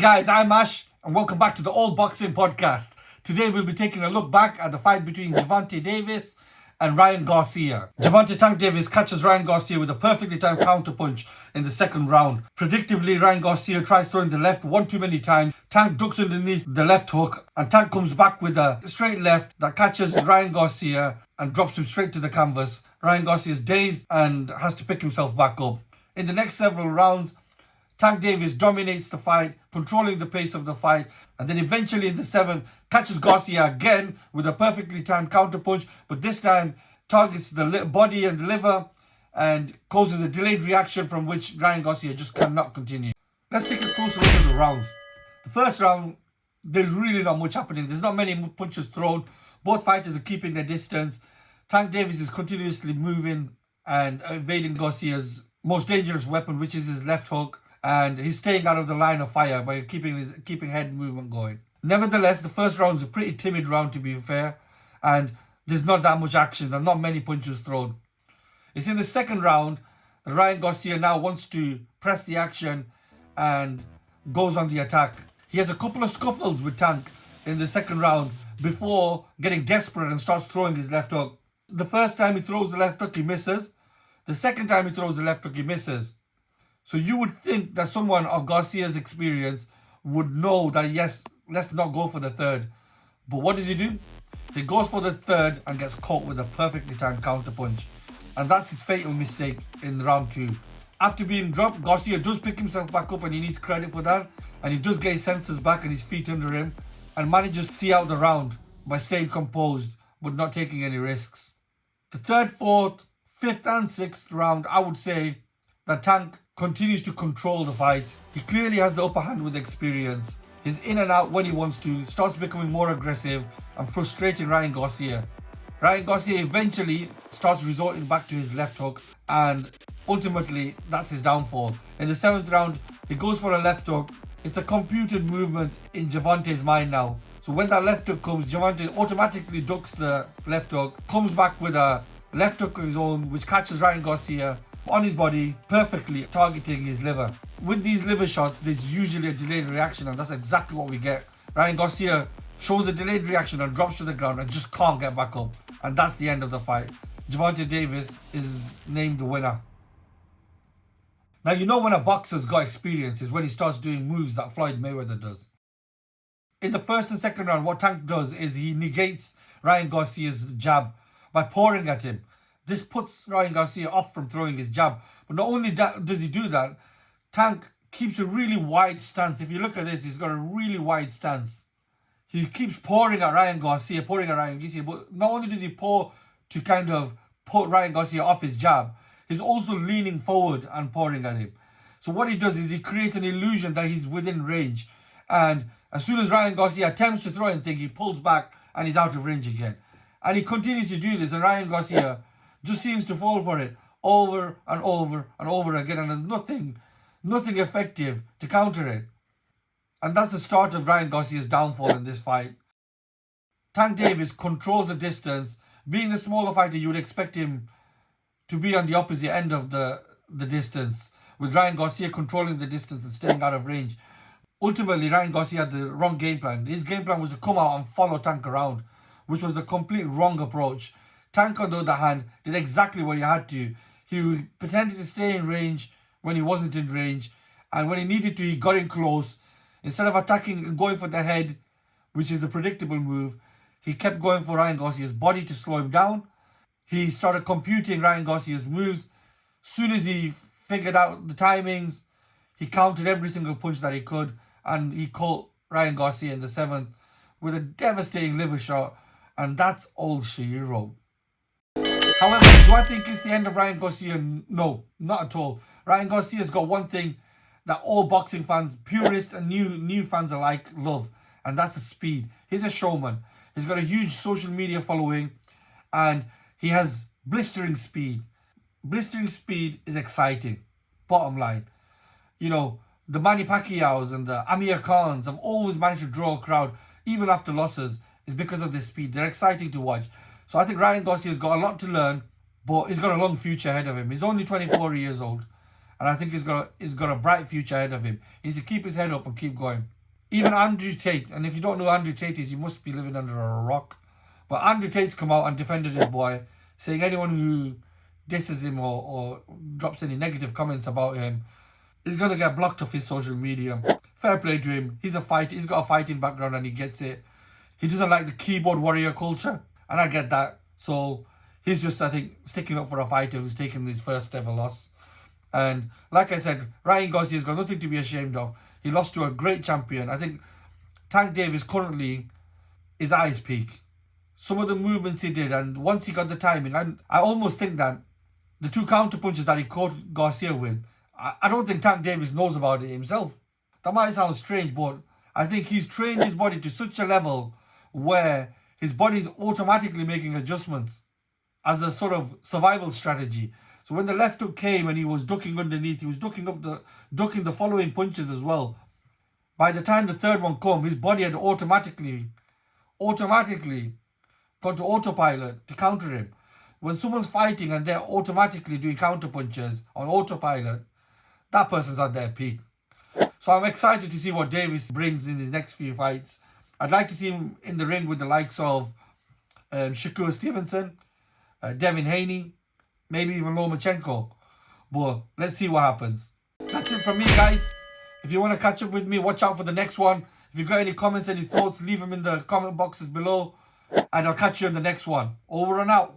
guys, I'm Ash and welcome back to the All Boxing Podcast. Today we'll be taking a look back at the fight between Gervonta Davis and Ryan Garcia. Gervonta Tank Davis catches Ryan Garcia with a perfectly timed counter punch in the second round. Predictably, Ryan Garcia tries throwing the left one too many times. Tank ducks underneath the left hook and Tank comes back with a straight left that catches Ryan Garcia and drops him straight to the canvas. Ryan Garcia is dazed and has to pick himself back up. In the next several rounds, Tank Davis dominates the fight, controlling the pace of the fight, and then eventually in the seventh, catches Garcia again with a perfectly timed counterpunch, but this time targets the body and the liver and causes a delayed reaction from which Ryan Garcia just cannot continue. Let's take a closer look at the rounds. The first round, there's really not much happening. There's not many punches thrown. Both fighters are keeping their distance. Tank Davis is continuously moving and evading Garcia's most dangerous weapon, which is his left hook. And he's staying out of the line of fire by keeping head movement going. Nevertheless, the first round is a pretty timid round, to be fair, and there's not that much action and not many punches thrown. It's in the second round that Ryan Garcia now wants to press the action and goes on the attack. He has a couple of scuffles with Tank in the second round before getting desperate and starts throwing his left hook. The first time he throws the left hook, he misses. The second time he throws the left hook, he misses. So you would think that someone of Garcia's experience would know that, yes, let's not go for the third. But what does he do? He goes for the third and gets caught with a perfectly timed counterpunch. And that's his fatal mistake in round two. After being dropped, Garcia does pick himself back up and he needs credit for that. And he does get his senses back and his feet under him and manages to see out the round by staying composed but not taking any risks. The third, fourth, fifth and sixth round, I would say that Tank continues to control the fight. He clearly has the upper hand with experience. He's in and out when he wants to, starts becoming more aggressive and frustrating Ryan Garcia. Ryan Garcia eventually starts resorting back to his left hook and ultimately that's his downfall. In the seventh round, he goes for a left hook. It's a computed movement in Gervonta's mind now. So when that left hook comes, Gervonta automatically ducks the left hook, comes back with a left hook of his own which catches Ryan Garcia on his body, perfectly targeting his liver. With these liver shots, there's usually a delayed reaction and that's exactly what we get. Ryan Garcia shows a delayed reaction and drops to the ground and just can't get back up. And that's the end of the fight. Gervonta Davis is named the winner. Now, you know when a boxer's got experience is when he starts doing moves that Floyd Mayweather does. In the first and second round, what Tank does is he negates Ryan Garcia's jab by pouring at him. This puts Ryan Garcia off from throwing his jab. But not only that does he do that, Tank keeps a really wide stance. If you look at this, he's got a really wide stance. He keeps pouring at Ryan Garcia, but not only does he pour to kind of put Ryan Garcia off his jab, he's also leaning forward and pouring at him. So what he does is he creates an illusion that he's within range. And as soon as Ryan Garcia attempts to throw anything, he pulls back and he's out of range again. And he continues to do this, and Ryan Garcia just seems to fall for it over and over and over again, and there's nothing effective to counter it. And that's the start of Ryan Garcia's downfall in this fight. Tank Davis controls the distance. Being a smaller fighter, you would expect him to be on the opposite end of the distance, with Ryan Garcia controlling the distance and staying out of range. Ultimately, Ryan Garcia had the wrong game plan. His game plan was to come out and follow Tank around, which was the complete wrong approach. Tank, on the other hand, did exactly what he had to. He pretended to stay in range when he wasn't in range, and when he needed to, he got in close. Instead of attacking and going for the head, which is the predictable move, he kept going for Ryan Garcia's body to slow him down. He started computing Ryan Garcia's moves. Soon as he figured out the timings, he counted every single punch that he could, and he caught Ryan Garcia in the seventh with a devastating liver shot, and that's all she wrote. However, do I think it's the end of Ryan Garcia? No, not at all. Ryan Garcia's got one thing that all boxing fans, purists and new fans alike, love, and that's the speed. He's a showman. He's got a huge social media following, and he has blistering speed. Blistering speed is exciting, bottom line. You know, the Manny Pacquiao's and the Amir Khans have always managed to draw a crowd, even after losses, is because of this speed. They're exciting to watch. So I think Ryan Garcia's got a lot to learn, but he's got a long future ahead of him. He's only 24 years old, and I think he's got a bright future ahead of him. He needs to keep his head up and keep going. Even Andrew Tate, and if you don't know who Andrew Tate is, you must be living under a rock. But Andrew Tate's come out and defended his boy, saying anyone who disses him or drops any negative comments about him is going to get blocked off his social media. Fair play to him. He's a fighter. He's got a fighting background and he gets it. He doesn't like the keyboard warrior culture, and I get that. So he's just, I think, sticking up for a fighter who's taken his first ever loss. And like I said, Ryan Garcia's got nothing to be ashamed of. He lost to a great champion. I think Tank Davis currently is at his peak. Some of the movements he did, and once he got the timing, and I almost think that the two counter punches that he caught Garcia with, I don't think Tank Davis knows about it himself. That might sound strange, but I think he's trained his body to such a level where his body is automatically making adjustments as a sort of survival strategy. So when the left hook came and he was ducking underneath, he was ducking the following punches as well. By the time the third one came, his body had automatically gone to autopilot to counter him. When someone's fighting and they're automatically doing counter punches on autopilot, that person's at their peak. So I'm excited to see what Davis brings in his next few fights. I'd like to see him in the ring with the likes of Shakur Stevenson, Devin Haney, maybe even Lomachenko. But let's see what happens. That's it from me, guys. If you want to catch up with me, watch out for the next one. If you've got any comments, any thoughts, leave them in the comment boxes below. And I'll catch you in the next one. Over and out.